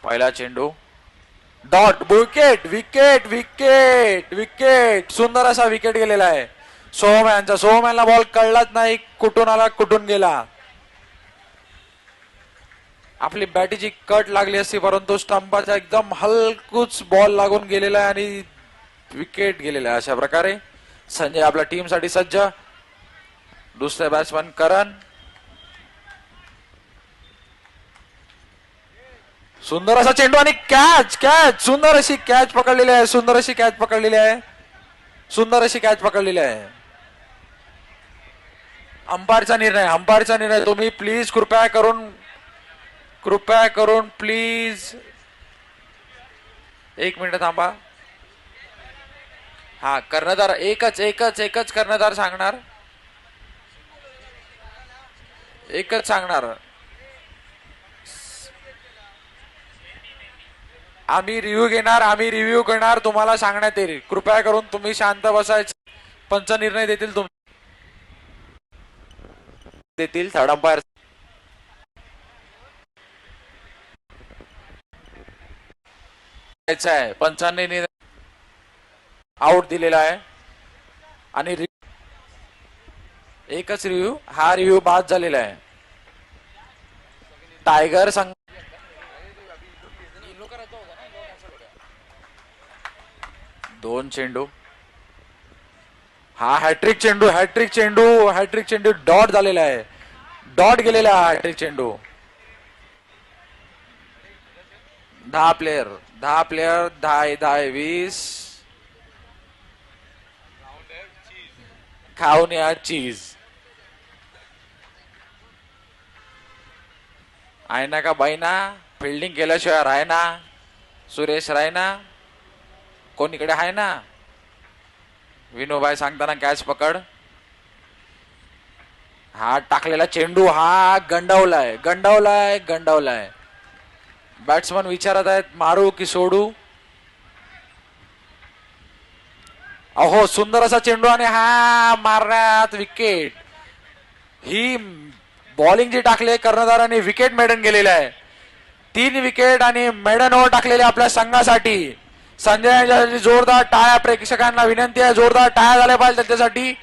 पहिला चेंडू dot wicket wicket wicket wicket सुंदर असा विकेट गेलेला आहे सोहमॅनचा. सोहमॅनला बॉल कळलाच नाही कुठून आला कुठून गेला. आपली बॅटीची कट लागली असती परंतु स्टंपाचा एकदम हलकूच बॉल लागून गेलेला आहे आणि विकेट गेलेला आहे. अशा प्रकारे संजय आपल्या टीम साठी सज्ज. दुसरे बॅट्समन करण. सुंदर असा चेंडू आणि कॅच कॅच सुंदर अशी कॅच पकडलेली आहे. सुंदर अशी कॅच पकडलेली आहे. सुंदर अशी कॅच पकडलेली आहे. अंपायरचा निर्णय अंपायरचा निर्णय तुम्ही प्लीज कृपया करून प्लीज एक मिनिट थांबा. हा कर्णधार एकच कर्णधार सांगणार. एकच सांगणार. आम्ही रिव्ह्यू करणार तुम्हाला सांगण्यात येईल. कृपया करून तुम्ही शांत बसायचं. पंच निर्णय देतील थर्ड अंपायर. पंचांनी निर्णय आउट दिलेला आहे आणि एकच रिव्ह्यू. हा रिव्ह्यू बाद झालेला आहे. टायगर संघ दोन चेंडू. हा हॅट्रिक चेंडू डॉट झालेला आहे. डॉट गेलेला आहे हॅट्रिक चेंडू. 10 प्लेयर 10 खाऊन या चीज. आयना का बाईना फिल्डिंग केल्याशिवाय रायना. सुरेश रायना कोणीकडे आहे ना. विनोबाई सांगताना कॅच पकड. हा टाकलेला चेंडू हा गंडावलाय. बॅट्समन विचारत आहेत मारू की सोडू. अहो सुंदर असा चेंडू आणि हा मारण्यात विकेट. ही बॉलिंग जी टाकली कर्णधारांनी विकेट मेडन गेलेला आहे. 3 विकेट आणि मेडन ओव्हर टाकलेले आपल्या संघासाठी. संजय जोरदार टाळ्या. प्रेक्षकांना विनंती आहे जोरदार टाळ्या झाल्या पाहिजे त्याच्यासाठी.